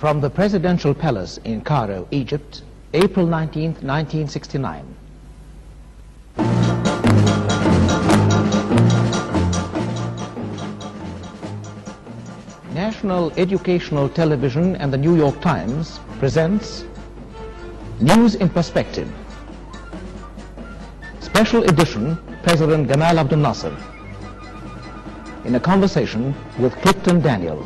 From the Presidential Palace in Cairo, Egypt, April 19, 1969. National Educational Television and the New York Times presents News in Perspective. Special edition, President Gamal Abdel Nasr, in a conversation with Clifton Daniel.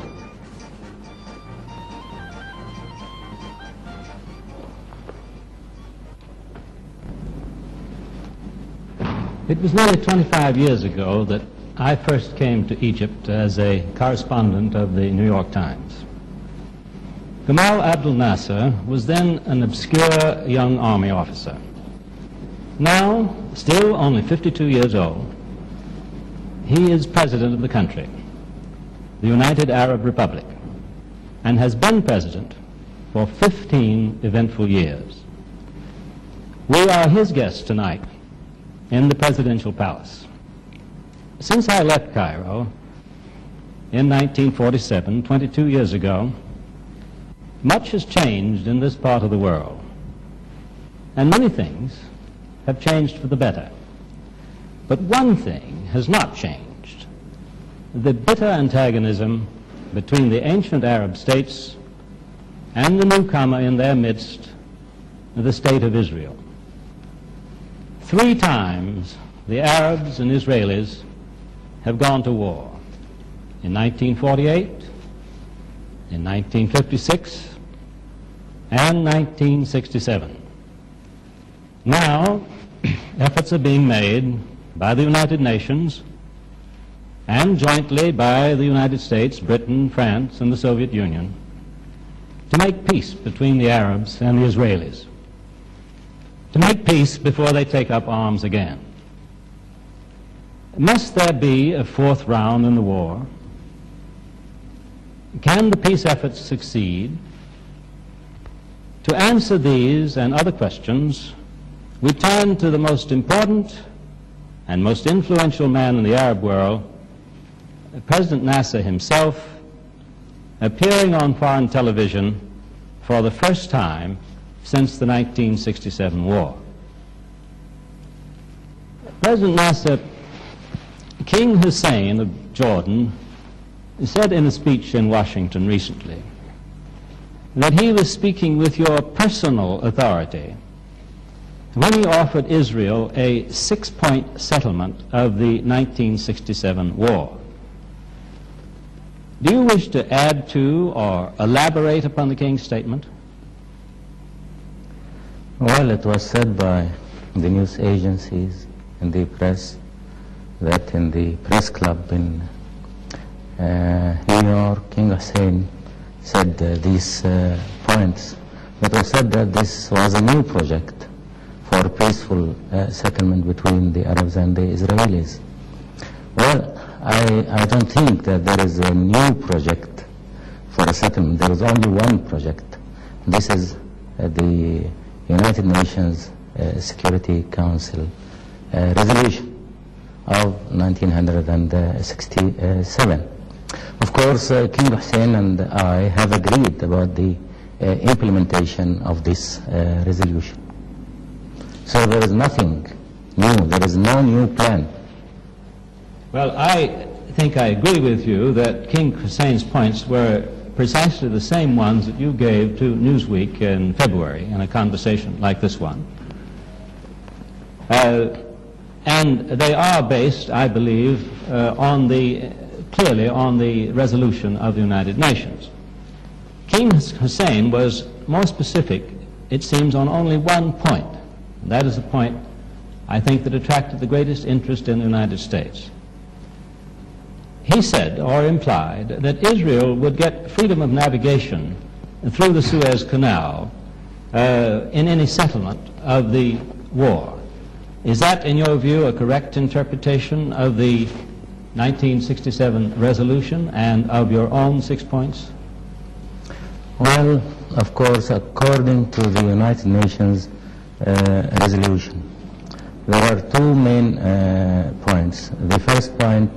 It was nearly 25 years ago that I first came to Egypt as a correspondent of the New York Times. Gamal Abdel Nasr was then an obscure young army officer. Now, still only 52 years old, he is president of the country, the United Arab Republic, and has been president for 15 eventful years. We are his guests tonight in the presidential palace. Since I left Cairo in 1947, 22 years ago, much has changed in this part of the world, and many things have changed for the better. But one thing has not changed: the bitter antagonism between the ancient Arab states and the newcomer in their midst, the State of Israel. 3 times the Arabs and Israelis have gone to war: in 1948, in 1956, and 1967. Now, efforts are being made by the United Nations and jointly by the United States, Britain, France, and the Soviet Union to make peace between the Arabs and the Israelis, to make peace before they take up arms again. Must there be a 4th round in the war? Can the peace efforts succeed? To answer these and other questions, we turn to the most important and most influential man in the Arab world, President Nasser himself, appearing on foreign television for the first time since the 1967 war. President Nasser, King Hussein of Jordan said in a speech in Washington recently that he was speaking with your personal authority when he offered Israel a 6-point settlement of the 1967 war. Do you wish to add to or elaborate upon the King's statement? Well, it was said by the news agencies and the press that in the press club in New York, King Hussein said these points. It was said that this was a new project for peaceful settlement between the Arabs and the Israelis. Well, I don't think that there is a new project for a settlement. There is only one project. This is the United Nations Security Council resolution of 1967. Of course, King Hussein and I have agreed about the implementation of this resolution. So there is nothing new. There is no new plan. Well, I think I agree with you that King Hussein's points were precisely the same ones that you gave to Newsweek in February in a conversation like this one. And they are based, I believe, clearly on the resolution of the United Nations. King Hussein was more specific, it seems, on only one point. And that is the point, I think, that attracted the greatest interest in the United States. He said, or implied, that Israel would get freedom of navigation through the Suez Canal in any settlement of the war. Is that, in your view, a correct interpretation of the 1967 resolution and of your own 6 points? Well, of course, according to the United Nations resolution, there are 2 main points. The first point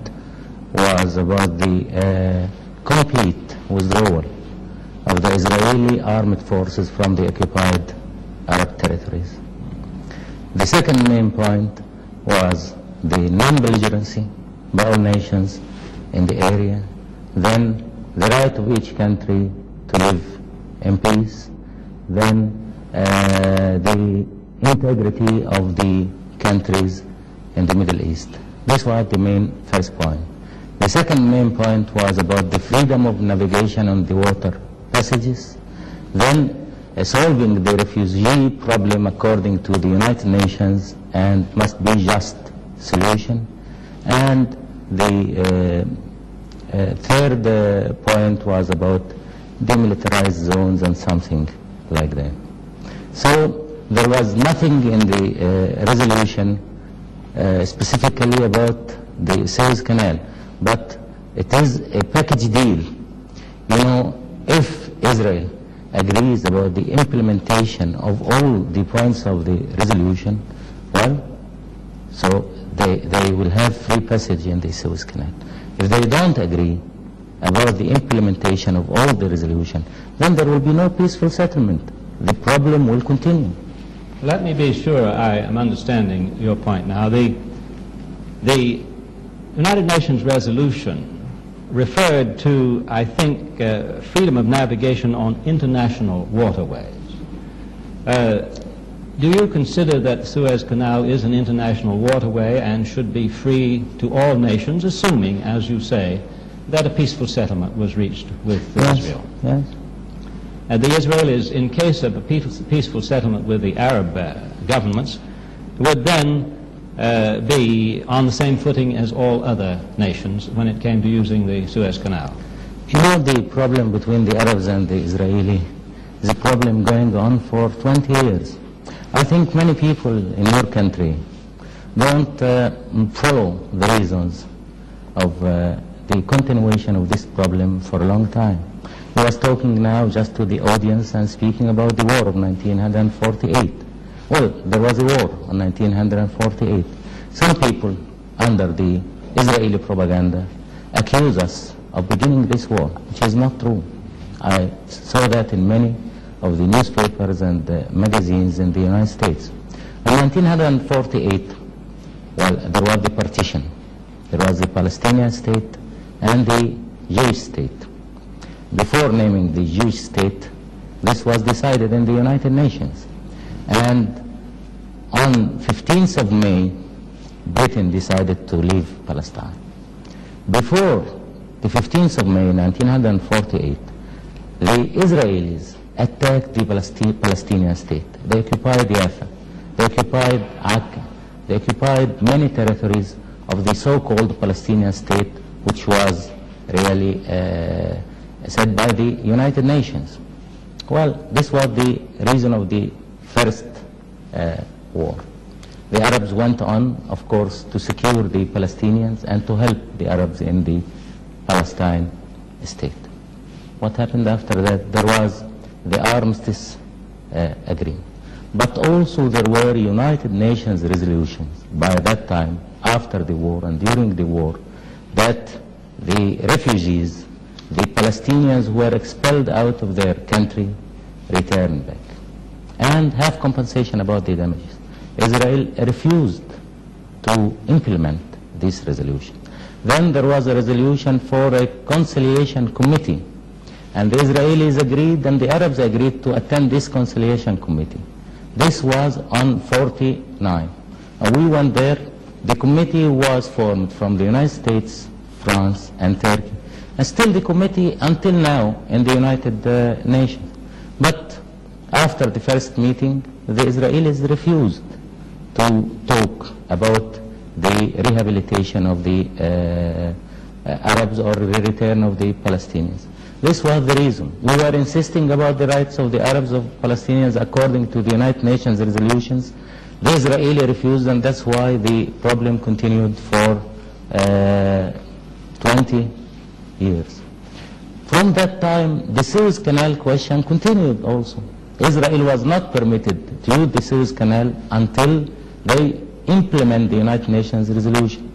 was about the complete withdrawal of the Israeli armed forces from the occupied Arab territories. The second main point was the non-belligerency by all nations in the area, then the right of each country to live in peace, then the integrity of the countries in the Middle East. This was the main first point. The second main point was about the freedom of navigation on the water passages, then solving the refugee problem according to the United Nations and must be just solution, and the third point was about demilitarized zones and something like that. So there was nothing in the resolution specifically about the Suez Canal, but it is a package deal. You know, if Israel agrees about the implementation of all the points of the resolution, well, so they will have free passage in the Suez Canal. If they don't agree about the implementation of all the resolution, then there will be no peaceful settlement. The problem will continue. Let me be sure I am understanding your point now. The United Nations resolution referred to, I think, freedom of navigation on international waterways. Do you consider that the Suez Canal is an international waterway and should be free to all nations, assuming, as you say, that a peaceful settlement was reached with Israel? Yes. The Israelis, in case of a peaceful settlement with the Arab governments, would then be on the same footing as all other nations when it came to using the Suez Canal. You know, the problem between the Arabs and the Israeli is a problem going on for 20 years. I think many people in your country don't follow the reasons of the continuation of this problem for a long time. I was talking now just to the audience and speaking about the war of 1948. Well, there was a war in 1948. Some people under the Israeli propaganda accuse us of beginning this war, which is not true. I saw that in many of the newspapers and magazines in the United States. In 1948, well, there was the partition. There was the Palestinian state and the Jewish state. Before naming the Jewish state, this was decided in the United Nations. And on 15th of May, Britain decided to leave Palestine. Before the 15th of May 1948, the Israelis attacked the Palestinian state. They occupied Jaffa, they occupied Akka, they occupied many territories of the so-called Palestinian state, which was really said by the United Nations. Well, this was the reason of the first war. The Arabs went on, of course, to secure the Palestinians and to help the Arabs in the Palestine state. What happened after that? There was the armistice agreement. But also there were United Nations resolutions by that time, after the war and during the war, that the refugees, the Palestinians who were expelled out of their country, return back and have compensation about the damages. Israel refused to implement this resolution. Then there was a resolution for a conciliation committee, and the Israelis agreed and the Arabs agreed to attend this conciliation committee. This was on 49. We went there. The committee was formed from the United States, France, and Turkey. And still the committee until now in the United Nations. But after the first meeting, the Israelis refused to talk about the rehabilitation of the Arabs or the return of the Palestinians. This was the reason. We were insisting about the rights of the Arabs of Palestinians according to the United Nations resolutions. The Israeli refused, and that's why the problem continued for 20 years. From that time, the Suez Canal question continued also. Israel was not permitted to use the Suez Canal until they implement the United Nations resolution.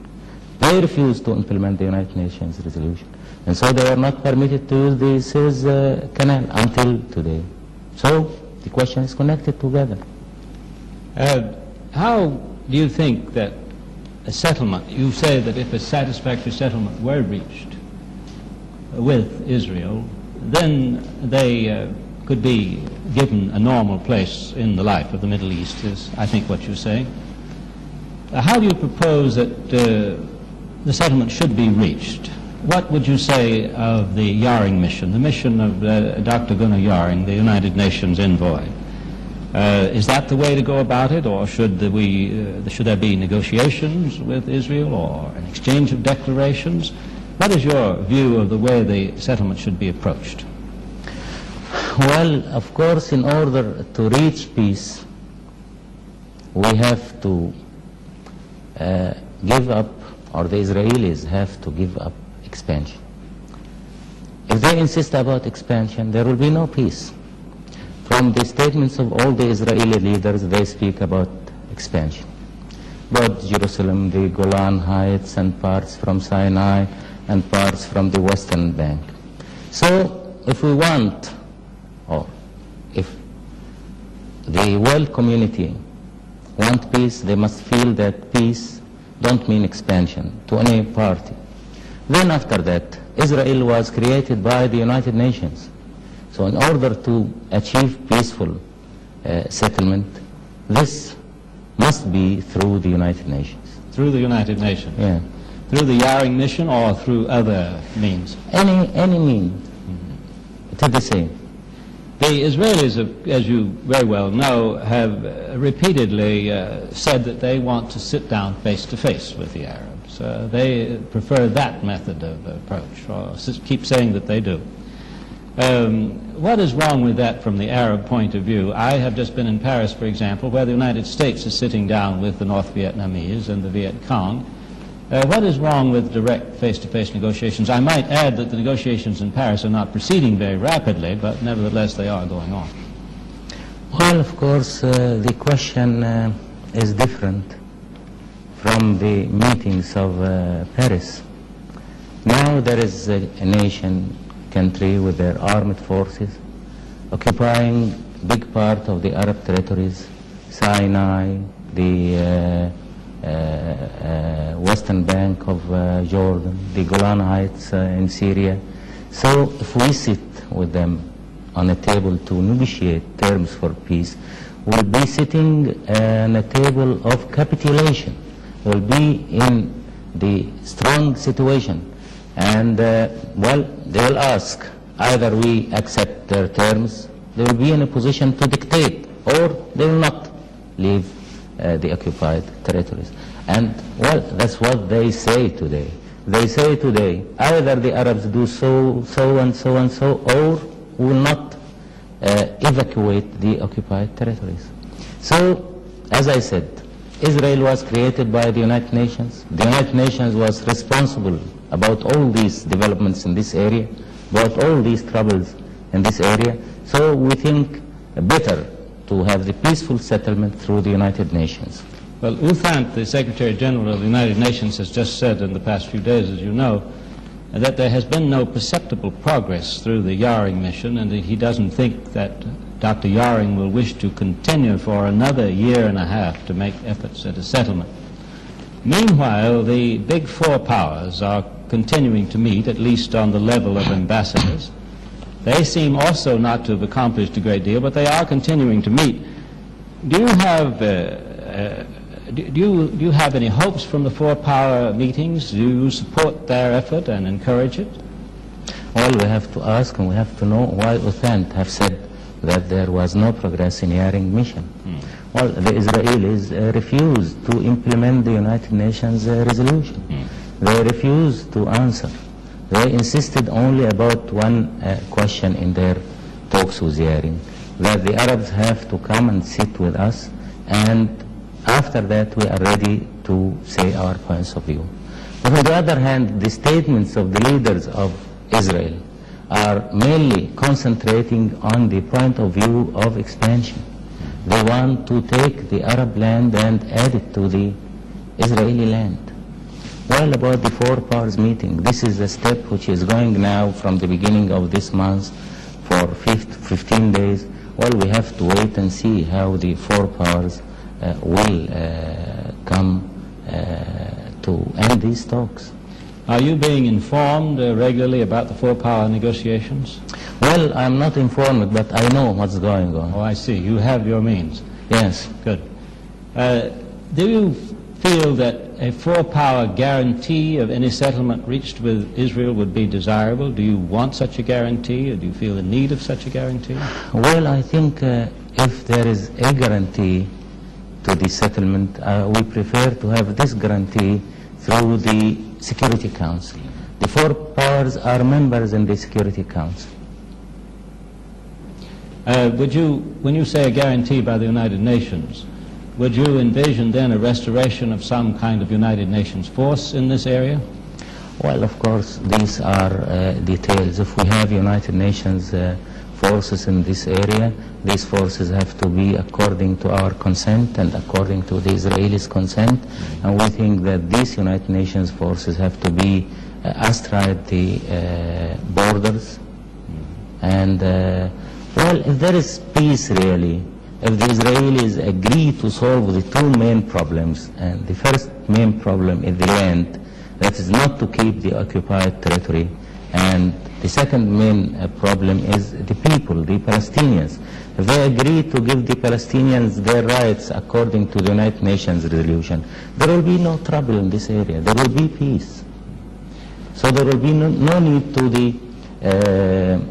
They refused to implement the United Nations resolution. And so they were not permitted to use the Suez Canal until today. So the question is connected together. How do you think that a settlement, you say that if a satisfactory settlement were reached with Israel, then they could be given a normal place in the life of the Middle East, is I think what you're saying. How do you propose that the settlement should be reached? What would you say of the Yaring mission, the mission of Dr. Gunnar Yaring, the United Nations envoy? Is that the way to go about it, or should there be negotiations with Israel or an exchange of declarations? What is your view of the way the settlement should be approached? Well, of course, in order to reach peace, we have to give up, or the Israelis have to give up expansion. If they insist about expansion, there will be no peace. From the statements of all the Israeli leaders, they speak about expansion. Both Jerusalem, the Golan Heights, and parts from Sinai, and parts from the Western Bank. So if we want, or if the world community want peace, they must feel that peace don't mean expansion to any party. Then after that, Israel was created by the United Nations. So in order to achieve peaceful settlement, this must be through the United Nations. Through the United Nations? Yeah. Through the Yaring mission or through other means? Any means. It's the same. The Israelis, as you very well know, have repeatedly said that they want to sit down face to face with the Arabs. They prefer that method of approach, or keep saying that they do. What is wrong with that from the Arab point of view? I have just been in Paris, for example, where the United States is sitting down with the North Vietnamese and the Viet Cong. What is wrong with direct face-to-face negotiations? I might add that the negotiations in Paris are not proceeding very rapidly, but nevertheless they are going on. Well, of course, the question is different from the meetings of Paris. Now there is a nation, country with their armed forces occupying big part of the Arab territories, Sinai, the Western Bank of Jordan, the Golan Heights in Syria. So if we sit with them on a table to negotiate terms for peace, we'll be sitting on a table of capitulation. We'll be in the strong situation. And, well, they will ask, either we accept their terms, they will be in a position to dictate, or they will not leave the occupied territories. And, well, that's what they say today. They say today, either the Arabs do so and so and so, or we will not evacuate the occupied territories. So, as I said, Israel was created by the United Nations. The United Nations was responsible about all these developments in this area, about all these troubles in this area. So we think better to have the peaceful settlement through the United Nations. Well, U Thant, the Secretary General of the United Nations, has just said in the past few days, as you know, that there has been no perceptible progress through the Yaring mission, and he doesn't think that Dr. Yaring will wish to continue for another year and a half to make efforts at a settlement. Meanwhile, the big four powers are continuing to meet, at least on the level of ambassadors. They seem also not to have accomplished a great deal, but they are continuing to meet. Do you have do you have any hopes from the four power meetings? Do you support their effort and encourage it? Well, we have to ask and we have to know why U Thant have said that there was no progress in Yaring mission. Well, the Israelis refused to implement the United Nations resolution. They refused to answer. They insisted only about one question in their talks with Yaring, that the Arabs have to come and sit with us, and after that we are ready to say our points of view. But on the other hand, the statements of the leaders of Israel are mainly concentrating on the point of view of expansion. They want to take the Arab land and add it to the Israeli land. Well, about the four powers meeting, this is a step which is going now from the beginning of this month for 15 days. Well, we have to wait and see how the four powers will come to end these talks. Are you being informed regularly about the four-power negotiations? Well, I'm not informed, but I know what's going on. Oh, I see. You have your means. Yes. Good. Do you feel that a four-power guarantee of any settlement reached with Israel would be desirable? Do you want such a guarantee, or do you feel the need of such a guarantee? Well, I think if there is a guarantee to the settlement, we prefer to have this guarantee through the Security Council. The four powers are members in the Security Council. When you say a guarantee by the United Nations, would you envision then a restoration of some kind of United Nations force in this area? Well, of course, these are details. If we have United Nations forces in this area, these forces have to be according to our consent and according to the Israelis' consent. And we think that these United Nations forces have to be astride the borders. And, well, if there is peace really, if the Israelis agree to solve the two main problems, and the first main problem is the land, that is not to keep the occupied territory, and the second main problem is the people, the Palestinians. If they agree to give the Palestinians their rights according to the United Nations resolution, there will be no trouble in this area. There will be peace. So there will be no need to the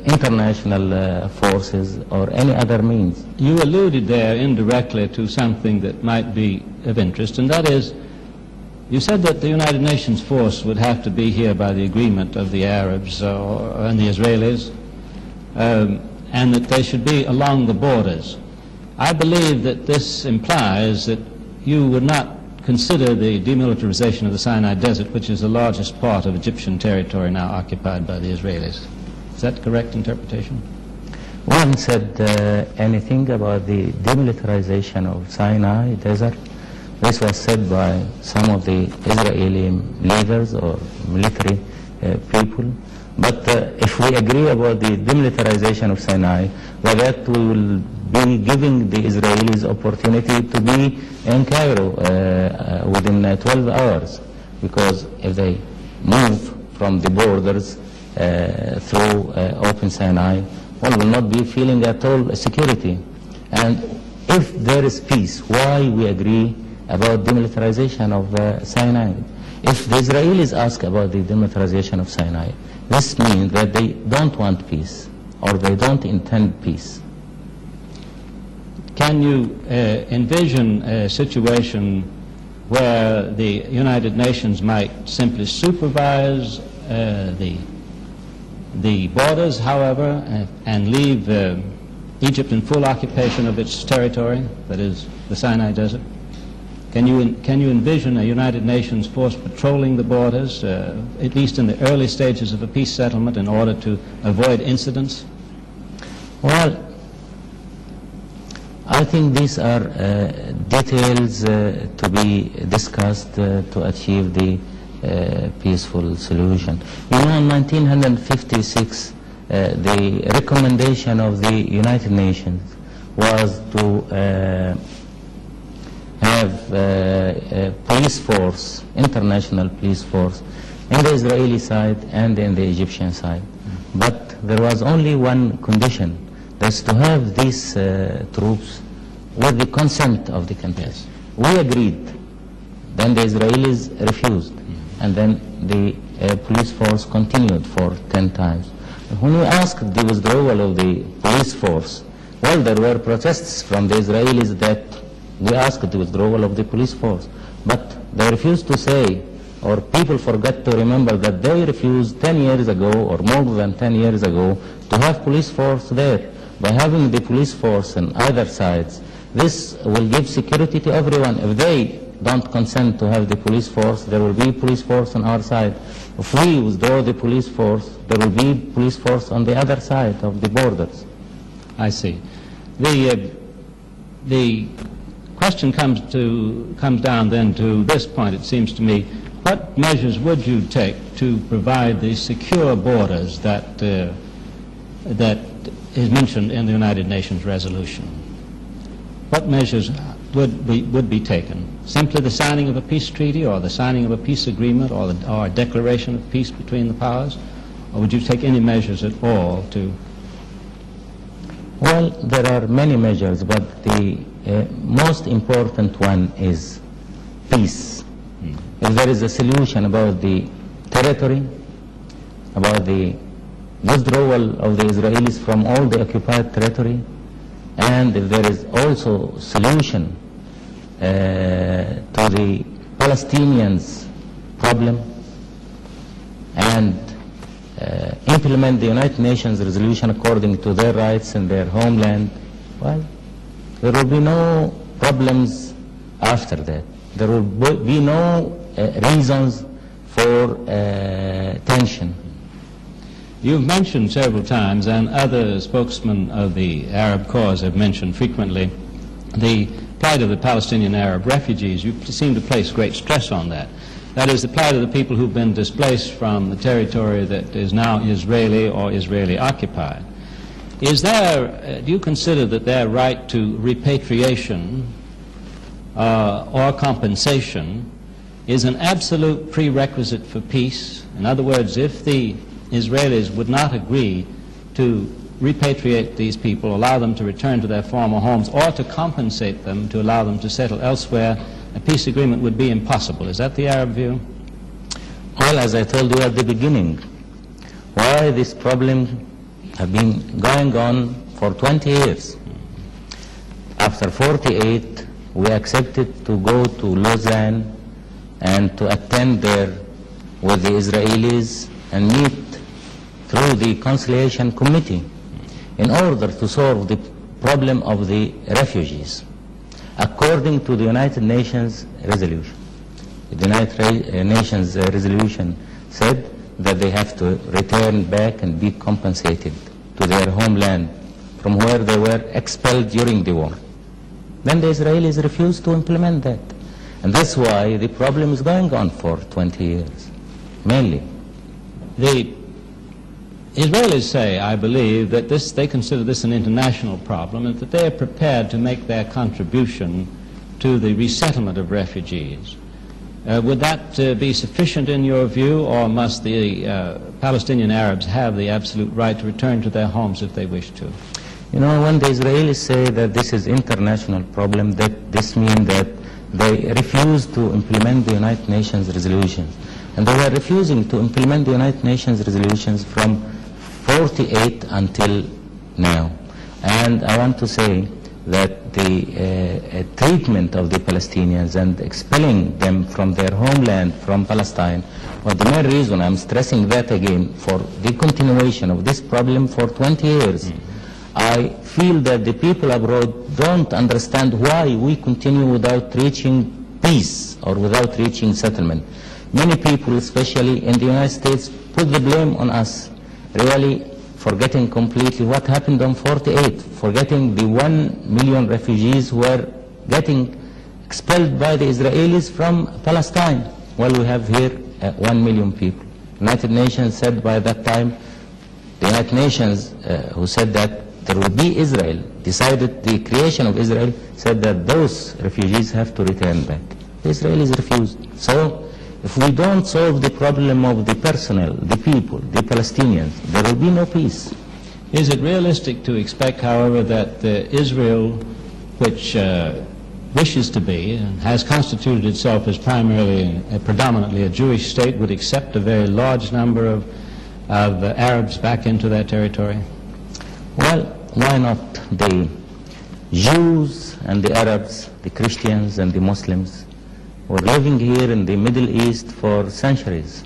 international forces or any other means. You alluded there indirectly to something that might be of interest, and that is, you said that the United Nations force would have to be here by the agreement of the Arabs and the Israelis, and that they should be along the borders. I believe that this implies that you would not consider the demilitarization of the Sinai Desert, which is the largest part of Egyptian territory now occupied by the Israelis. Is that correct interpretation? One said anything about the demilitarization of Sinai Desert. This was said by some of the Israeli leaders or military people. But if we agree about the demilitarization of Sinai, well, that we will be giving the Israelis opportunity to be in Cairo within 12 hours. Because if they move from the borders through open Sinai, one will not be feeling at all security. And if there is peace, why we agree about demilitarization of Sinai? If the Israelis ask about the demilitarization of Sinai, this means that they don't want peace or they don't intend peace. Can you envision a situation where the United Nations might simply supervise the borders, however, and leave Egypt in full occupation of its territory, that is the Sinai Desert? Can you envision a United Nations force patrolling the borders, at least in the early stages of a peace settlement, in order to avoid incidents? Well, I think these are details to be discussed to achieve the peaceful solution. You know, in 1956, the recommendation of the United Nations was to have a police force, international police force, in the Israeli side and in the Egyptian side. But there was only one condition, that's to have these troops with the consent of the countries. We agreed, then the Israelis refused, and then the police force continued for 10 times. When we asked the withdrawal of the police force, well, there were protests from the Israelis that we asked the withdrawal of the police force, but they refused to say, or people forget to remember that they refused 10 years ago, or more than 10 years ago, to have police force there. By having the police force on either sides, this will give security to everyone. If they don't consent to have the police force, there will be police force on our side. If we withdraw the police force, there will be police force on the other side of the borders. I see. The question comes down then to this point, it seems to me. what measures would you take to provide the secure borders that, that is mentioned in the United Nations resolution? What measures would be taken? Simply the signing of a peace treaty, or the signing of a peace agreement, or a declaration of peace between the powers? Or would you take any measures at all to... Well, there are many measures, but the most important one is peace. If there is a solution about the territory, about the withdrawal of the Israelis from all the occupied territory, and if there is also solution to the Palestinians' problem, and implement the United Nations resolution according to their rights in their homeland, well, there will be no problems after that. There will be no reasons for tension. You've mentioned several times, and other spokesmen of the Arab cause have mentioned frequently, the plight of the Palestinian Arab refugees. You seem to place great stress on that. That is, the plight of the people who've been displaced from the territory that is now Israeli or Israeli occupied. Is there, do you consider that their right to repatriation or compensation is an absolute prerequisite for peace? In other words, if the Israelis would not agree to repatriate these people, allow them to return to their former homes, or to compensate them to allow them to settle elsewhere, a peace agreement would be impossible. Is that the Arab view? Well, as I told you at the beginning, why this problem have been going on for 20 years. After 48, we accepted to go to Lausanne and to attend there with the Israelis and meet through the conciliation committee in order to solve the problem of the refugees according to the United Nations resolution. The United Nations resolution said that they have to return back and be compensated to their homeland from where they were expelled during the war. Then the Israelis refused to implement that. And that's why the problem is going on for 20 years, mainly. The Israelis say, I believe, that they consider this an international problem and that they are prepared to make their contribution to the resettlement of refugees. Would that be sufficient in your view, or must the Palestinian Arabs have the absolute right to return to their homes if they wish to? You know, when the Israelis say that this is international problem, that this means that they refuse to implement the United Nations resolutions. And they were refusing to implement the United Nations resolutions from 48 until now. And I want to say that the treatment of the Palestinians and expelling them from their homeland, from Palestine, was the main reason, I'm stressing that again, for the continuation of this problem for 20 years. I feel that the people abroad don't understand why we continue without reaching peace or without reaching settlement. Many people, especially in the United States, put the blame on us, really forgetting completely what happened on 48, forgetting the 1 million refugees who were getting expelled by the Israelis from Palestine, while we have here 1 million people. United Nations said by that time, the United Nations who said that there would be Israel, decided the creation of Israel, said that those refugees have to return back. The Israelis refused. So if we don't solve the problem of the personnel, the people, the Palestinians, there will be no peace. Is it realistic to expect, however, that Israel, which wishes to be and has constituted itself as primarily, predominantly a Jewish state, would accept a very large number of Arabs back into that territory? Well, why not? The Jews and the Arabs, the Christians and the Muslims, were living here in the Middle East for centuries,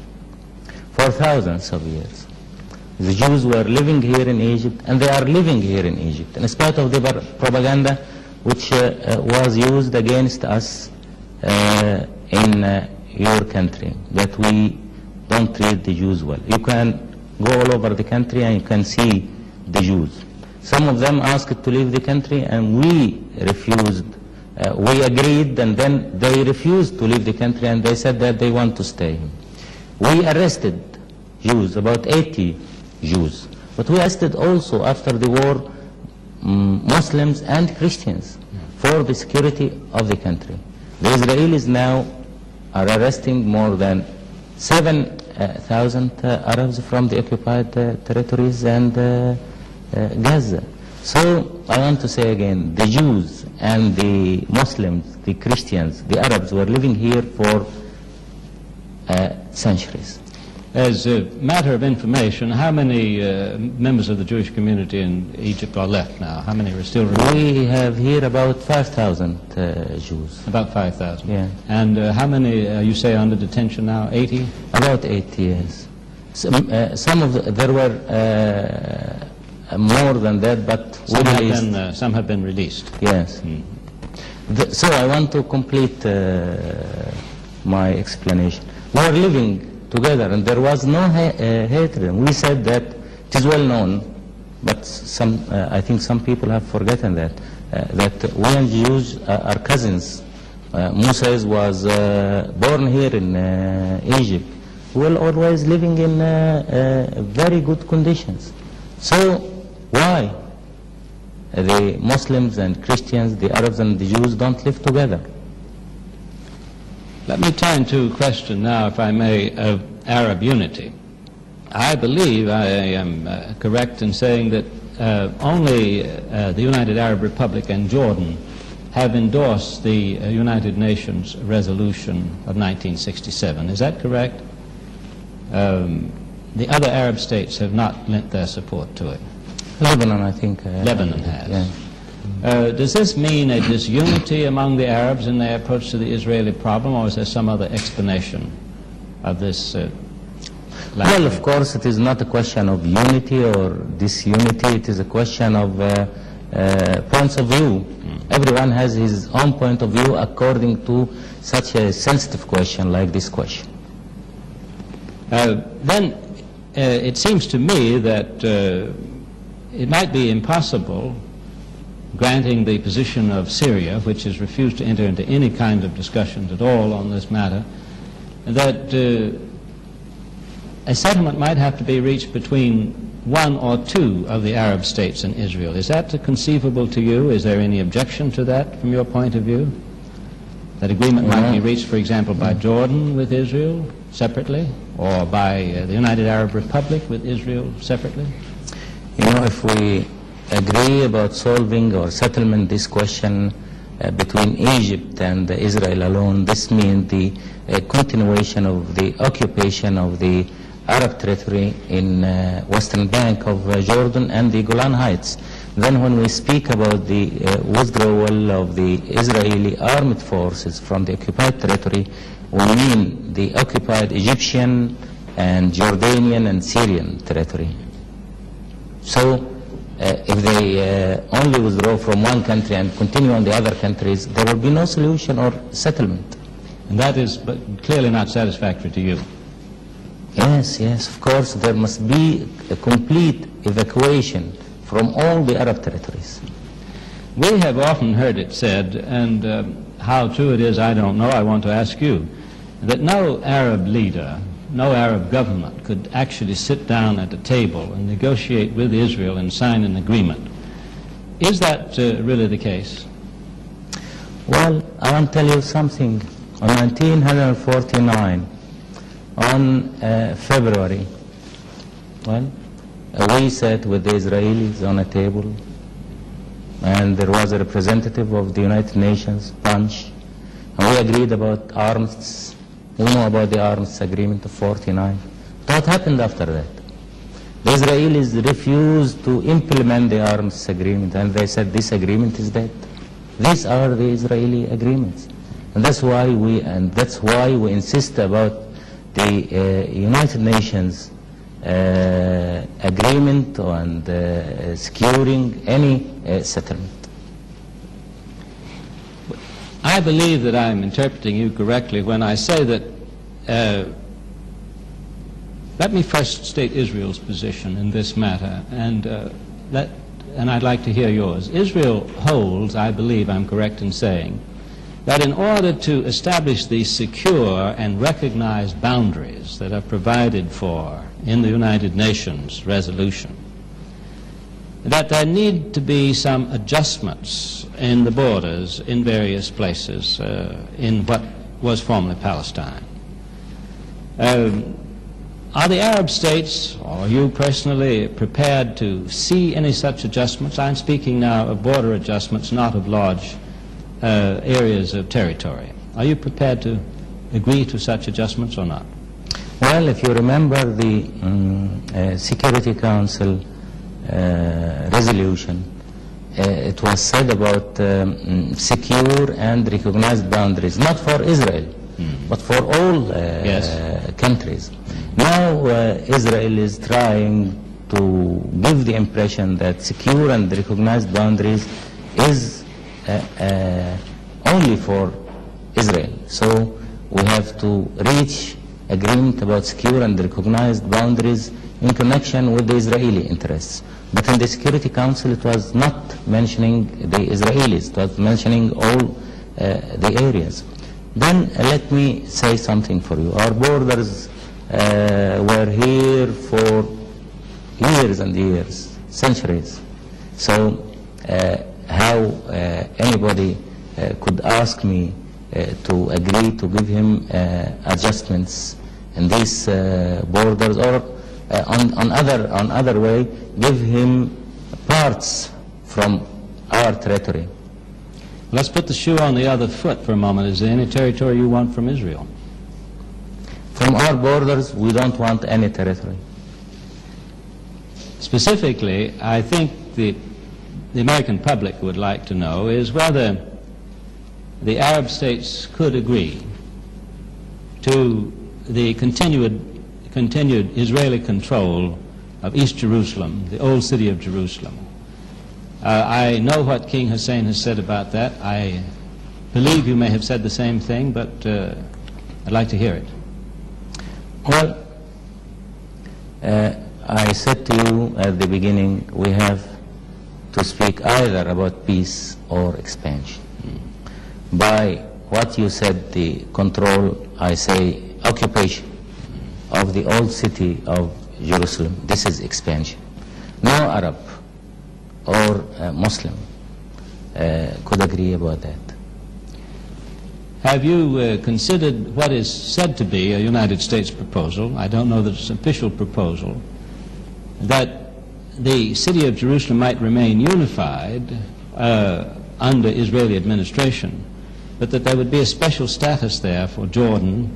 for thousands of years. The Jews were living here in Egypt, and they are living here in Egypt, in spite of the propaganda which was used against us in your country, that we don't treat the Jews well. You can go all over the country and you can see the Jews. Some of them asked to leave the country, and we refused we agreed, and then they refused to leave the country, and they said that they want to stay. We arrested Jews, about 80 Jews, but we arrested also after the war Muslims and Christians for the security of the country. The Israelis now are arresting more than 7,000 Arabs from the occupied territories and Gaza. So I want to say again, the Jews and the Muslims, the Christians, the Arabs were living here for centuries. As a matter of information, how many members of the Jewish community in Egypt are left now? How many are still remaining? We have here about 5,000 Jews. About 5,000? Yeah. And how many, you say, under detention now? 80? About 80, yes. Some of there were more than that, but some have been released. Yes. So I want to complete my explanation. We are living together, and there was no hatred. We said that it is well known, but I think some people have forgotten that we and Jews are cousins. Moses was born here in Egypt. We were always living in very good conditions. So why the Muslims and Christians, the Arabs and the Jews don't live together? Let me turn to a question now, if I may, of Arab unity. I believe I am correct in saying that only the United Arab Republic and Jordan have endorsed the United Nations resolution of 1967. Is that correct? The other Arab states have not lent their support to it. Lebanon, I think. Lebanon has. Yeah. Does this mean a disunity among the Arabs in their approach to the Israeli problem, or is there some other explanation of this Well, of course, it is not a question of unity or disunity. It is a question of points of view. Everyone has his own point of view according to such a sensitive question like this question. Then it seems to me that it might be impossible, granting the position of Syria, which has refused to enter into any kind of discussions at all on this matter, that a settlement might have to be reached between one or two of the Arab states and Israel. Is that conceivable to you? Is there any objection to that from your point of view? That agreement might be reached, for example, by Jordan with Israel separately, or by the United Arab Republic with Israel separately? You know, if we agree about solving or settlement this question between Egypt and Israel alone, this means the continuation of the occupation of the Arab territory in western bank of Jordan and the Golan Heights. Then when we speak about the withdrawal of the Israeli armed forces from the occupied territory, we mean the occupied Egyptian and Jordanian and Syrian territory. So if they only withdraw from one country and continue on the other countries, there will be no solution or settlement. And that is clearly not satisfactory to you. Yes, yes, of course, there must be a complete evacuation from all the Arab territories. We have often heard it said, and how true it is I don't know, I want to ask you, that no Arab leader, no Arab government could actually sit down at a table and negotiate with Israel and sign an agreement. Is that really the case? Well, I want to tell you something. On 1949, on February, well, we sat with the Israelis on a table, and there was a representative of the United Nations, Punch, and we agreed about arms. We know about the arms agreement of 49. What happened after that? The Israelis refused to implement the arms agreement, and they said this agreement is dead. These are the Israeli agreements, and that's why we insist about the United Nations agreement on securing any settlement. I believe that I'm interpreting you correctly when I say that, let me first state Israel's position in this matter, and let and I'd like to hear yours. Israel holds, I believe I'm correct in saying, that in order to establish the secure and recognized boundaries that are provided for in the United Nations resolution, that there need to be some adjustments in the borders in various places in what was formerly Palestine. Are the Arab states, or you personally, prepared to see any such adjustments? I'm speaking now of border adjustments, not of large areas of territory. Are you prepared to agree to such adjustments or not? Well, if you remember the Security Council resolution, it was said about secure and recognized boundaries, not for Israel, but for all countries. Now Israel is trying to give the impression that secure and recognized boundaries is only for Israel. So we have to reach agreement about secure and recognized boundaries in connection with the Israeli interests. But in the Security Council it was not mentioning the Israelis, it was mentioning all the areas. Then let me say something for you. Our borders were here for years and years, centuries. So how anybody could ask me to agree to give him adjustments in these borders, or on other way, give him parts from our territory. Let's put the shoe on the other foot for a moment. Is there any territory you want from Israel? From our borders, we don't want any territory. Specifically, I think the American public would like to know is whether the Arab states could agree to the continued Israeli control of East Jerusalem, the old city of Jerusalem. I know what King Hussein has said about that. I believe you may have said the same thing, but I'd like to hear it. Well, I said to you at the beginning, we have to speak either about peace or expansion. By what you said, the control, I say occupation of the old city of Jerusalem, this is expansion. No Arab or Muslim could agree about that. Have you considered what is said to be a United States proposal? I don't know that it's an official proposal, that the city of Jerusalem might remain unified under Israeli administration, but that there would be a special status there for Jordan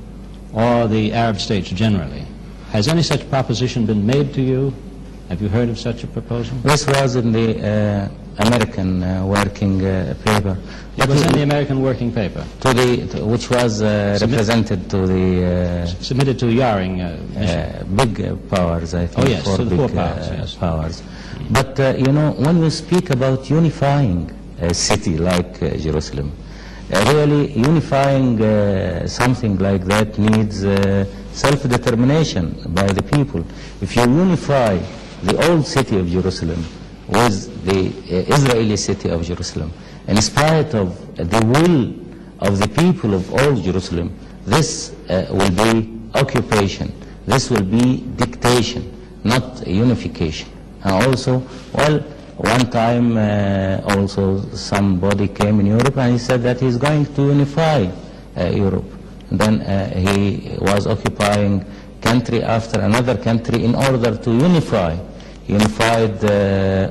or the Arab states generally. Has any such proposition been made to you? Have you heard of such a proposal? This was in the American working paper. It was in the American working paper? Which was represented to the... submitted to Yaring big powers, I think. Oh yes, to the big, 4 powers, yes. Powers. But, you know, when you speak about unifying a city like Jerusalem, really unifying something like that needs self-determination by the people. If you unify the old city of Jerusalem with the Israeli city of Jerusalem, in spite of the will of the people of old Jerusalem, this will be occupation, this will be dictation, not unification. And also, well, one time also somebody came in Europe and he said that he's going to unify Europe. Then he was occupying country after another country in order to unify. He unified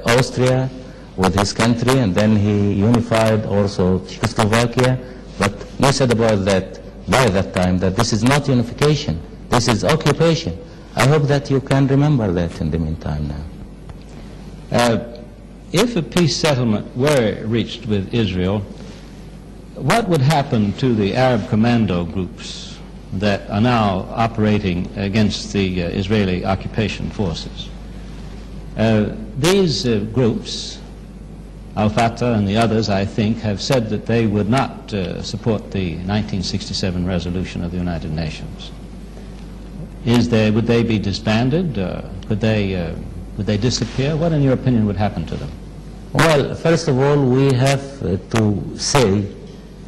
Austria with his country, and then he unified also Czechoslovakia. But you said about that, by that time, that this is not unification, this is occupation. I hope that you can remember that in the meantime now. If a peace settlement were reached with Israel, what would happen to the Arab commando groups that are now operating against the Israeli occupation forces? These groups, Al-Fatah and the others, I think, have said that they would not support the 1967 resolution of the United Nations. Would they be disbanded? Would they disappear? What, in your opinion, would happen to them? Well, first of all, we have to say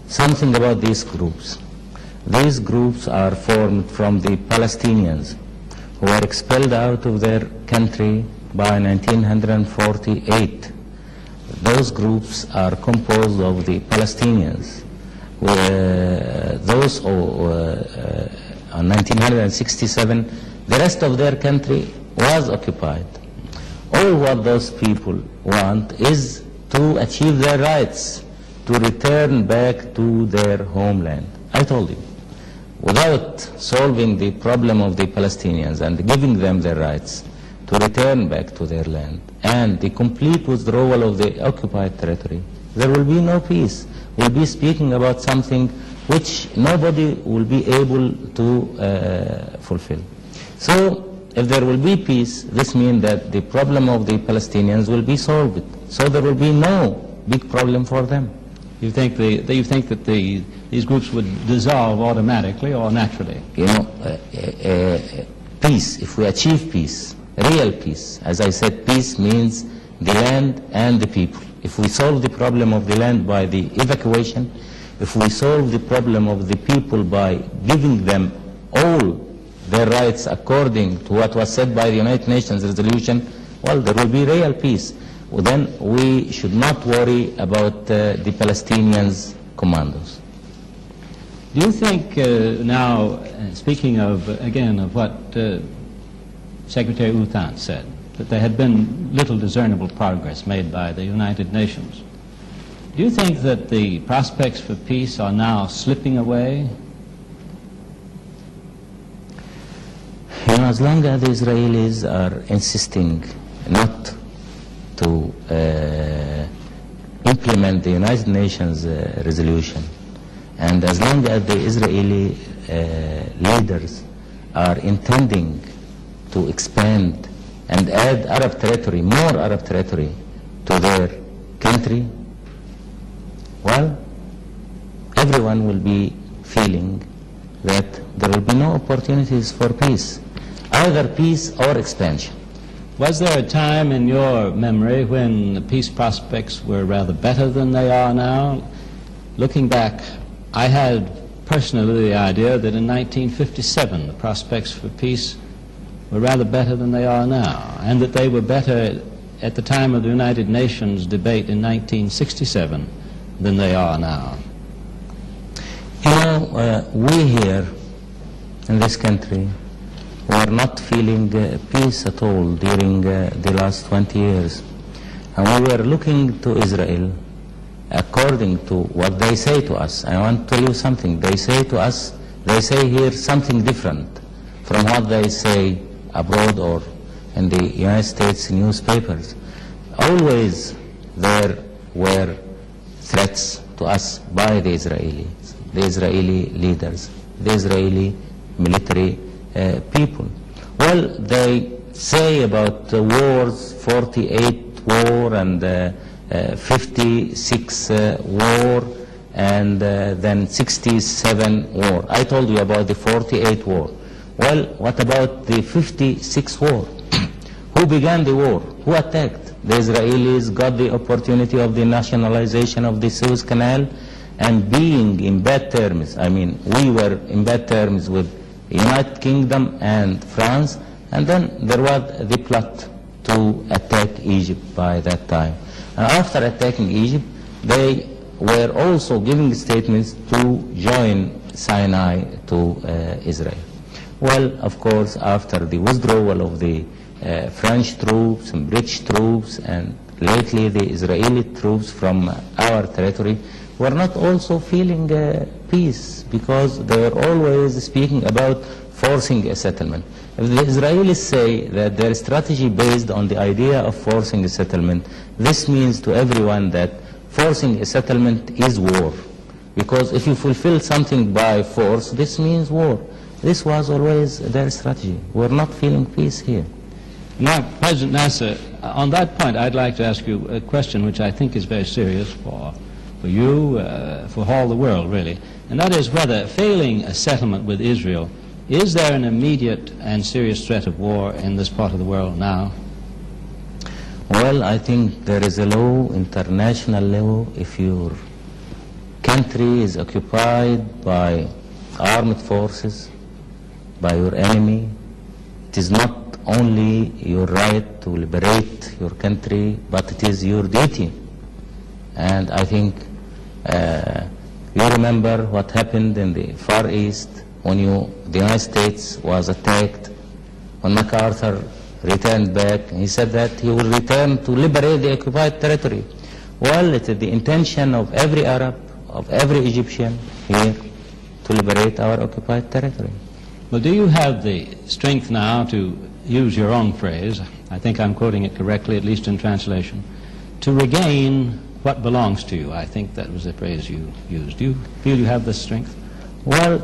something about these groups. These groups are formed from the Palestinians who were expelled out of their country by 1948. Those groups are composed of the Palestinians. Those in 1967, the rest of their country was occupied. All what those people want is to achieve their rights, to return back to their homeland. I told you, without solving the problem of the Palestinians and giving them their rights to return back to their land and the complete withdrawal of the occupied territory, there will be no peace. We'll be speaking about something which nobody will be able to fulfill. So if there will be peace, this means that the problem of the Palestinians will be solved. So there will be no big problem for them. You think that these groups would dissolve automatically or naturally? You know, peace, if we achieve peace, real peace, as I said, peace means the land and the people. If we solve the problem of the land by the evacuation, if we solve the problem of the people by giving them all their rights according to what was said by the United Nations resolution, well, there will be real peace. Well, then we should not worry about the Palestinians' commandos. Do you think now, speaking of, again, of what Secretary U Thant said, that there had been little discernible progress made by the United Nations, do you think that the prospects for peace are now slipping away? You know, as long as the Israelis are insisting not to implement the United Nations resolution, and as long as the Israeli leaders are intending to expand and add Arab territory, more Arab territory to their country, well, everyone will be feeling that there will be no opportunities for peace, either peace or expansion. Was there a time in your memory when the peace prospects were rather better than they are now? Looking back, I had personally the idea that in 1957 the prospects for peace were rather better than they are now, and that they were better at the time of the United Nations debate in 1967 than they are now. You know, we here in this country were not feeling peace at all during the last 20 years. And we were looking to Israel according to what they say to us. I want to tell you something. They say to us, they say here something different from what they say abroad or in the United States newspapers. Always there were threats to us by the Israelis, the Israeli leaders, the Israeli military people. Well, they say about wars, 48 war and 56 war and then 67 war. I told you about the 48 war. Well, what about the 56 war? Who began the war? Who attacked? The Israelis got the opportunity of the nationalization of the Suez Canal, and being in bad terms, I mean, we were in bad terms with the United Kingdom and France, and then there was the plot to attack Egypt by that time. And after attacking Egypt, they were also giving statements to join Sinai to Israel. Well, of course, after the withdrawal of the French troops and British troops and lately the Israeli troops from our territory were not also feeling peace, because they were always speaking about forcing a settlement. If the Israelis say that their strategy based on the idea of forcing a settlement, this means to everyone that forcing a settlement is war. Because if you fulfill something by force, this means war. This was always their strategy. We're not feeling peace here. Now, President Nasser, on that point, I'd like to ask you a question which I think is very serious for you, for all the world, really. And that is whether, failing a settlement with Israel, is there an immediate and serious threat of war in this part of the world now? Well, Well, I think there is a law, international law, if your country is occupied by armed forces, by your enemy, it is not only your right to liberate your country, but it is your duty. And I think you remember what happened in the Far East when the United States was attacked, when MacArthur returned back. He said that he will return to liberate the occupied territory. Well, it is the intention of every Arab, of every Egyptian here to liberate our occupied territory. Well, do you have the strength now, to use your own phrase, I think I'm quoting it correctly, at least in translation, to regain what belongs to you? I think that was the phrase you used. Do you feel you have the strength? Well,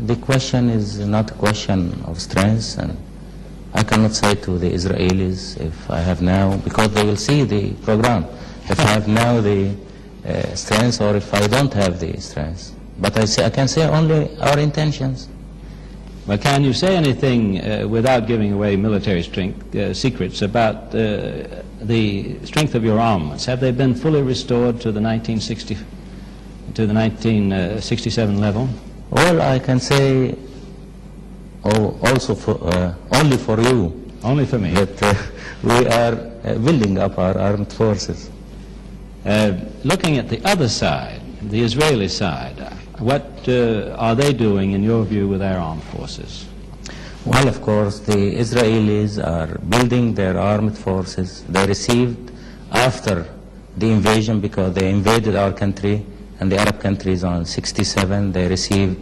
the question is not a question of strength, and I cannot say to the Israelis if I have now, because they will see the program, if I have now the strength or if I don't have the strength. But I can say only our intentions. Well, can you say anything without giving away military strength, secrets about the strength of your armaments? Have they been fully restored to the 1967 level? Well, I can say also only for you. Only for me. That we are building up our armed forces. Looking at the other side, the Israeli side, what are they doing, in your view, with their armed forces? Well, of course, the Israelis are building their armed forces. They received, after the invasion, because they invaded our country and the Arab countries on 1967, they received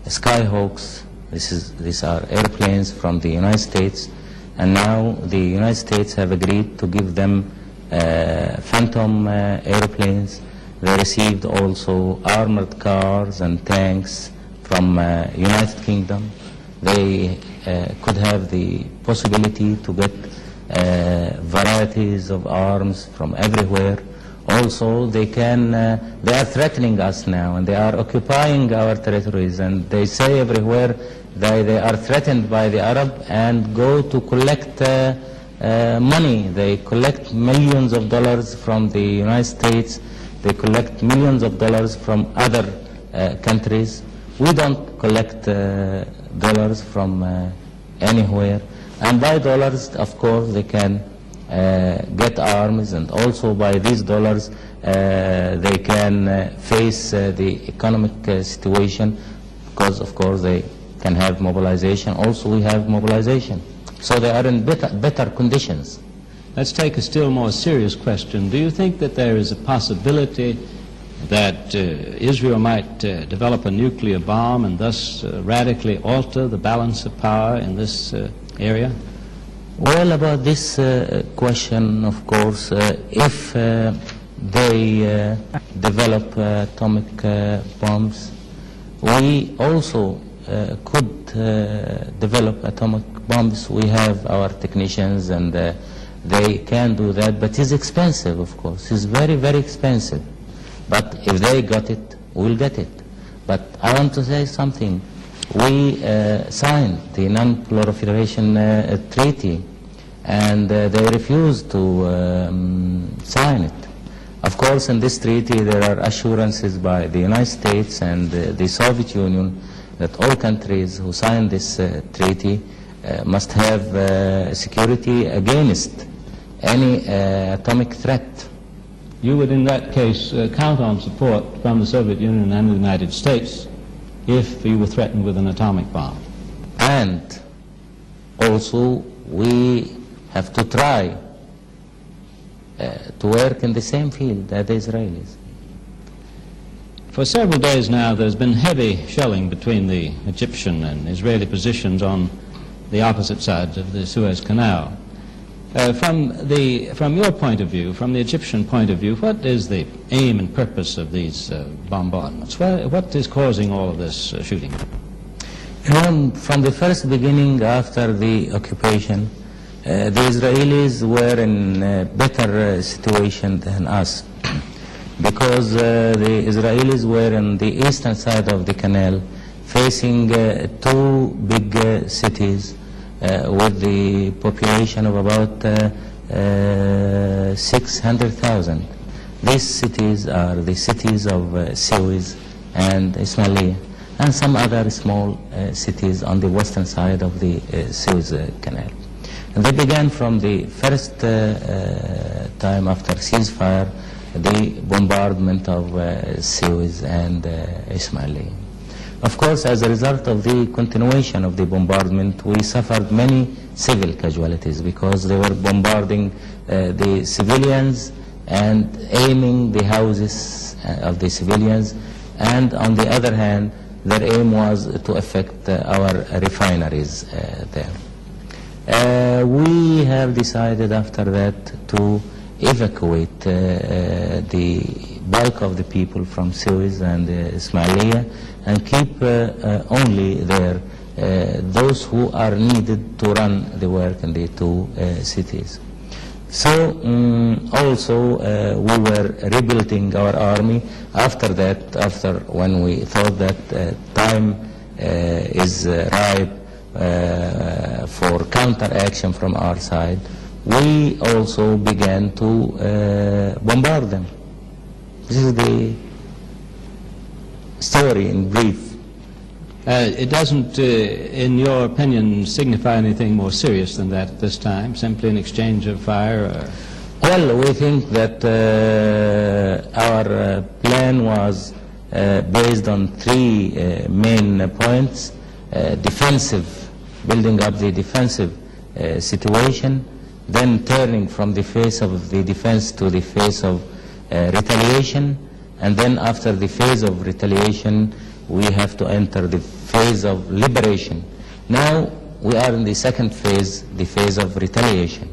Skyhawks. These are airplanes from the United States, and now the United States have agreed to give them Phantom airplanes. They received also armored cars and tanks from United Kingdom. They could have the possibility to get varieties of arms from everywhere. Also, they are threatening us now, and they are occupying our territories, and they say everywhere they are threatened by the Arab and go to collect money. They collect millions of dollars from the United States. They collect millions of dollars from other countries. We don't collect dollars from anywhere. And by dollars, of course, they can get arms, and also by these dollars they can face the economic situation, because, of course, they can have mobilization. Also, we have mobilization. So they are in better conditions. Let's take a still more serious question. Do you think that there is a possibility that Israel might develop a nuclear bomb and thus radically alter the balance of power in this area? Well, about this question, of course, if they develop atomic bombs, we also could develop atomic bombs. We have our technicians, and they can do that, but it's expensive, of course. It's very, very expensive. But if they got it, we'll get it. But I want to say something. We signed the non-proliferation treaty, and they refused to sign it. Of course, in this treaty there are assurances by the United States and the Soviet Union that all countries who sign this treaty must have security against any atomic threat. You would, in that case, count on support from the Soviet Union and the United States if you were threatened with an atomic bomb. And also, we have to try to work in the same field as the Israelis. For several days now, there's been heavy shelling between the Egyptian and Israeli positions on the opposite sides of the Suez Canal. From your point of view, from the Egyptian point of view, what is the aim and purpose of these bombardments? What is causing all of this shooting? From the first beginning after the occupation, the Israelis were in a better situation than us, because the Israelis were on the eastern side of the canal, facing two big cities with the population of about 600,000. These cities are the cities of Suez and Ismailia, and some other small cities on the western side of the Suez Canal. And they began from the first time after ceasefire, the bombardment of Suez and Ismailia. Of course, as a result of the continuation of the bombardment, we suffered many civil casualties because they were bombarding the civilians and aiming the houses of the civilians, and on the other hand, their aim was to affect our refineries there. We have decided after that to evacuate the bulk of the people from Suez and Ismailia and keep only there those who are needed to run the work in the two cities. So also we were rebuilding our army after that, after when we thought that time is ripe for counteraction from our side, we also began to bombard them. This is the story in brief. It doesn't, in your opinion, signify anything more serious than that at this time, simply an exchange of fire? Well, we think that our plan was based on three main points: defensive, building up the defensive situation, then turning from the phase of the defense to the phase of retaliation, and then after the phase of retaliation we have to enter the phase of liberation. Now we are in the second phase, the phase of retaliation.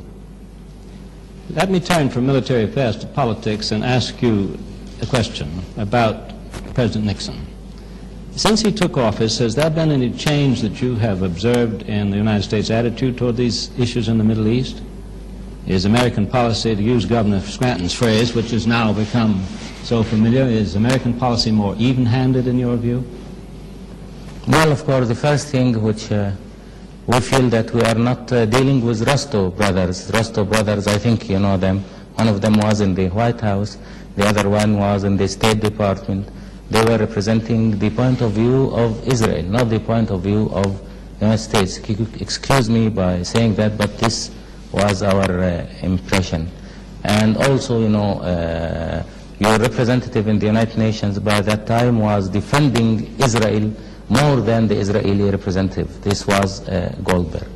Let me turn from military affairs to politics and ask you a question about President Nixon. Since he took office, has there been any change that you have observed in the United States' attitude toward these issues in the Middle East? Is American policy, to use Governor Scranton's phrase, which has now become so familiar, is American policy more even-handed in your view? Well, of course, the first thing which we feel that we are not dealing with Rostow brothers. Rostow brothers, I think you know them. One of them was in the White House, the other one was in the State Department. They were representing the point of view of Israel, not the point of view of the United States. Excuse me by saying that, but this was our impression. And also, you know, your representative in the United Nations by that time was defending Israel more than the Israeli representative. This was Goldberg.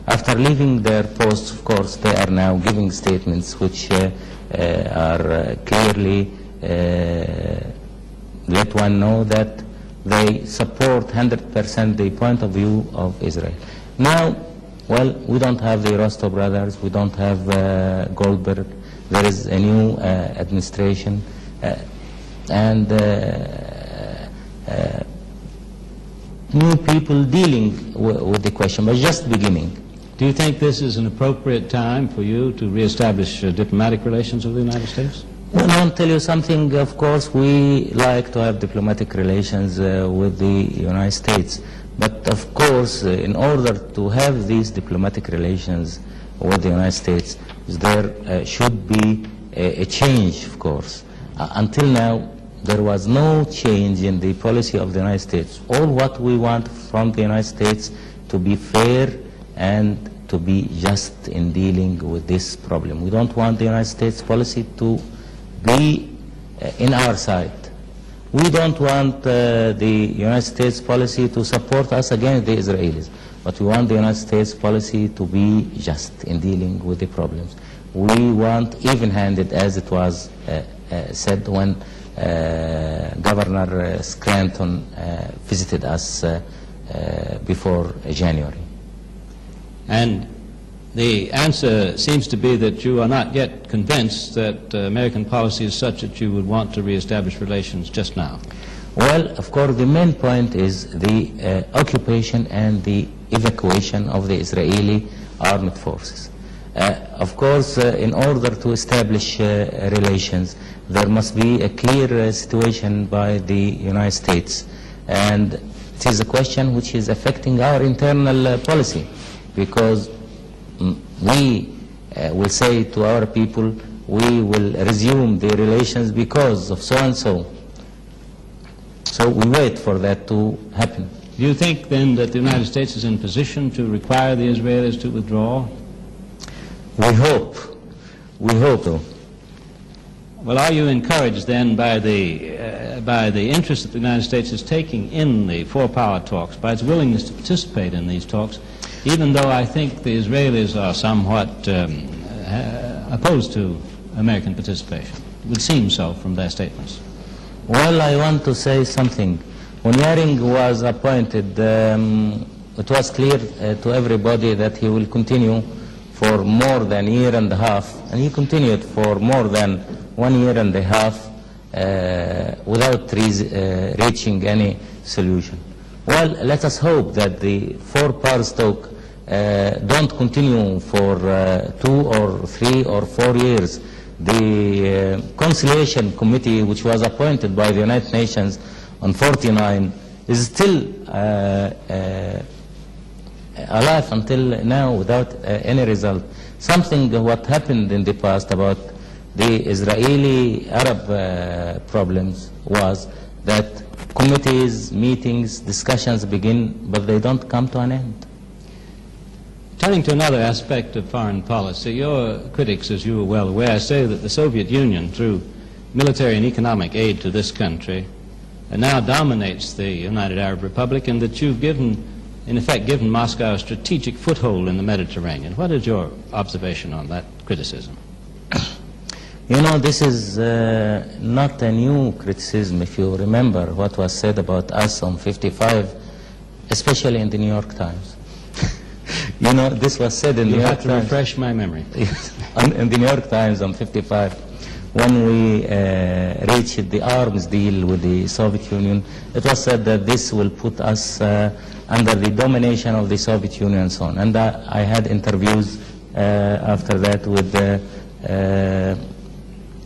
After leaving their posts, of course, they are now giving statements which are clearly let one know that they support 100% the point of view of Israel. Now, well, we don't have the Rostow brothers, we don't have Goldberg. There is a new administration and new people dealing with the question, but just beginning. Do you think this is an appropriate time for you to reestablish diplomatic relations with the United States? Well, I'll tell you something. Of course, we like to have diplomatic relations with the United States. But of course, in order to have these diplomatic relations with the United States, there should be a change, of course. Until now, there was no change in the policy of the United States. All what we want from the United States to be fair and to be just in dealing with this problem. We don't want the United States policy to be in our side. We don't want the United States policy to support us against the Israelis, but we want the United States policy to be just in dealing with the problems. We want even-handed, as it was said when Governor Scranton visited us before January. And the answer seems to be that you are not yet convinced that American policy is such that you would want to reestablish relations just now. Well, of course, the main point is the occupation and the evacuation of the Israeli armed forces. Of course, in order to establish relations, there must be a clear situation by the United States. And it is a question which is affecting our internal policy, because we will say to our people, we will resume the relations because of so and so. So we wait for that to happen. Do you think then that the United States is in position to require the Israelis to withdraw? We hope. We hope so. Well, are you encouraged then by the interest that the United States is taking in the four-power talks, by its willingness to participate in these talks, even though I think the Israelis are somewhat opposed to American participation? It would seem so from their statements. Well, I want to say something. When Yaring was appointed, it was clear to everybody that he will continue for more than a year and a half, and he continued for more than 1 year and a half without reaching any solution. Well, let us hope that the four-power talk don't continue for 2 or 3 or 4 years. The Conciliation Committee, which was appointed by the United Nations on 49, is still alive until now without any result. Something what happened in the past about the Israeli-Arab problems was that committees, meetings, discussions begin, but they don't come to an end. Turning to another aspect of foreign policy, your critics, as you are well aware, say that the Soviet Union, through military and economic aid to this country, now dominates the United Arab Republic, and that you've in effect given Moscow a strategic foothold in the Mediterranean. What is your observation on that criticism? You know, this is not a new criticism. If you remember what was said about us on 55, especially in the New York Times. You know, this was said in the New York Times. You have to refresh my memory. In the New York Times on 55, when we reached the arms deal with the Soviet Union, it was said that this will put us under the domination of the Soviet Union and so on. And I had interviews after that with the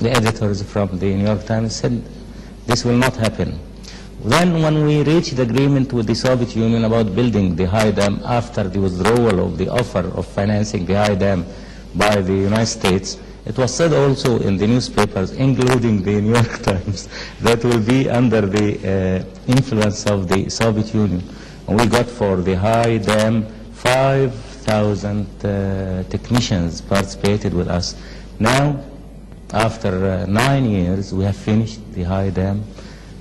editors from the New York Times said this will not happen. Then when we reached agreement with the Soviet Union about building the high dam after the withdrawal of the offer of financing the high dam by the United States, it was said also in the newspapers, including the New York Times, that will be under the influence of the Soviet Union. And we got for the high dam 5,000 technicians participated with us. Now, after 9 years, we have finished the high dam.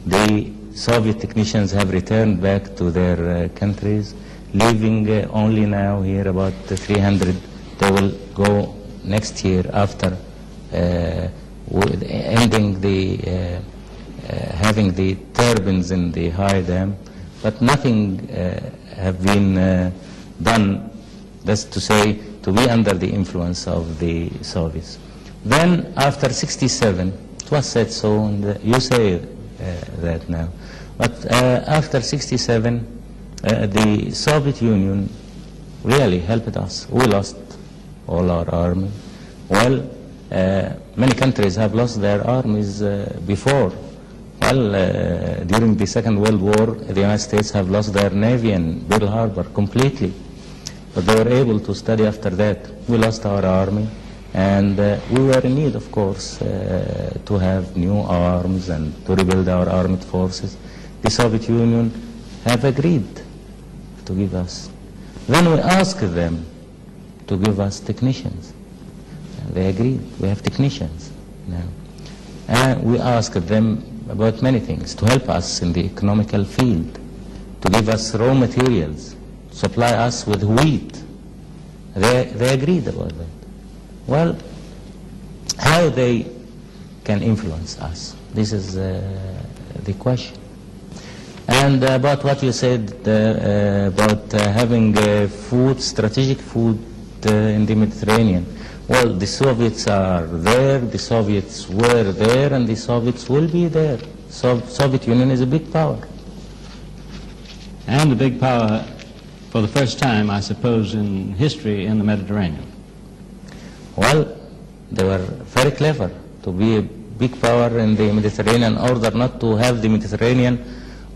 The Soviet technicians have returned back to their countries, leaving only now here about 300. They will go next year after ending the having the turbines in the high dam, but nothing have been done. That's to say, to be under the influence of the Soviets. Then after 67, it was said so, and you say that now. But after 67, the Soviet Union really helped us. We lost all our army. Well, many countries have lost their armies before. Well, during the Second World War, the United States have lost their navy in Pearl Harbor completely. But they were able to study after that. We lost our army. And we were in need, of course, to have new arms and to rebuild our armed forces. The Soviet Union have agreed to give us. Then we asked them to give us technicians. And they agreed. We have technicians now. And we asked them about many things, to help us in the economical field, to give us raw materials, supply us with wheat. They agreed about that. Well, how they can influence us? This is the question. And about what you said about having food, strategic food in the Mediterranean. Well, the Soviets are there, the Soviets were there, and the Soviets will be there. Soviet Union is a big power. And a big power for the first time, I suppose, in history in the Mediterranean. Well, they were very clever to be a big power in the Mediterranean in order not to have the Mediterranean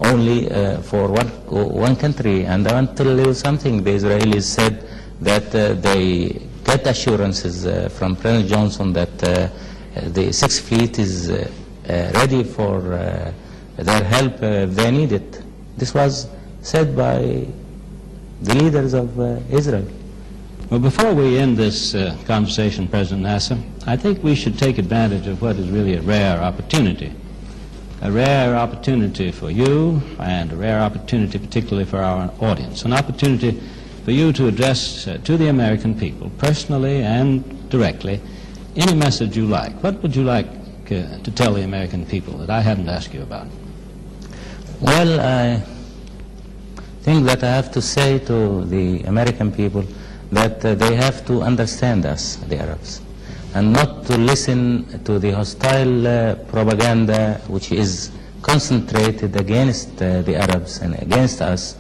only for one country. And I want to tell you something. The Israelis said that they get assurances from President Johnson that the Sixth Fleet is ready for their help if they need it. This was said by the leaders of Israel. Well, before we end this conversation, President Nasr, I think we should take advantage of what is really a rare opportunity for you and a rare opportunity particularly for our audience, an opportunity for you to address to the American people, personally and directly, any message you like. What would you like to tell the American people that I haven't asked you about? Well, I think that I have to say to the American people that they have to understand us, the Arabs, and not to listen to the hostile propaganda which is concentrated against the Arabs and against us,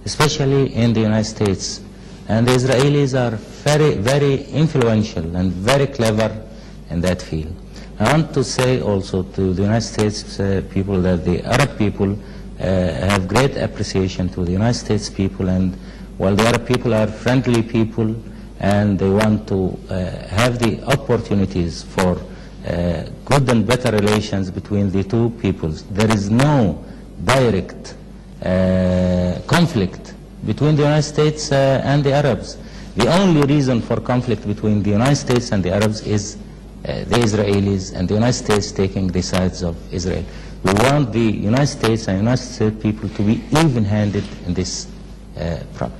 especially in the United States. And the Israelis are very, very influential and very clever in that field. I want to say also to the United States people that the Arab people have great appreciation to the United States people, and while the Arab people are friendly people and they want to have the opportunities for good and better relations between the two peoples, there is no direct conflict between the United States and the Arabs. The only reason for conflict between the United States and the Arabs is the Israelis and the United States taking the sides of Israel. We want the United States and United States people to be even-handed in this problem.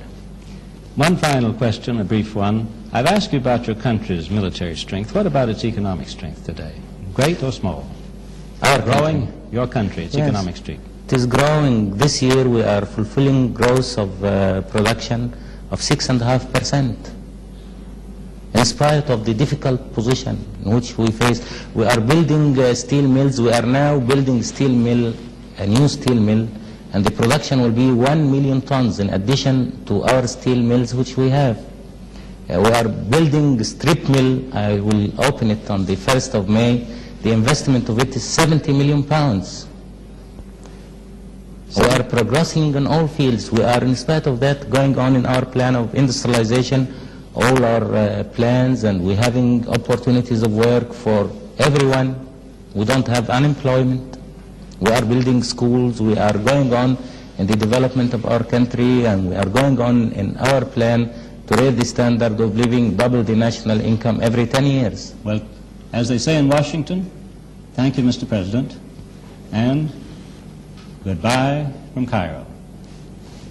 One final question, a brief one. I've asked you about your country's military strength. What about its economic strength today? Great or small? Our growing, country. your country, its Yes. economic strength. It is growing. This year we are fulfilling growth of production of 6.5%. In spite of the difficult position in which we face, we are building steel mills. We are now building steel mill, a new steel mill, and the production will be 1 million tons in addition to our steel mills which we have. We are building a strip mill. I will open it on the 1st of May. The investment of it is 70 million pounds. We are progressing in all fields. We are, in spite of that, going on in our plan of industrialization, all our plans, and we're having opportunities of work for everyone. We don't have unemployment. We are building schools. We are going on in the development of our country, and we are going on in our plan to raise the standard of living, double the national income every 10 years. Well, as they say in Washington, thank you, Mr. President, and goodbye from Cairo.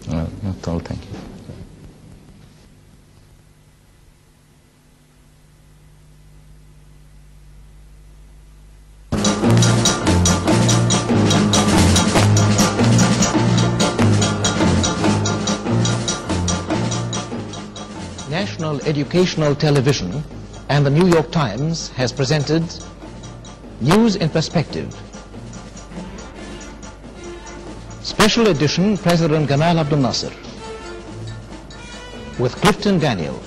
Not all, thank you. National Educational Television and the New York Times has presented News in Perspective. Special edition, President Gamal Abdel Nasr, with Clifton Daniel.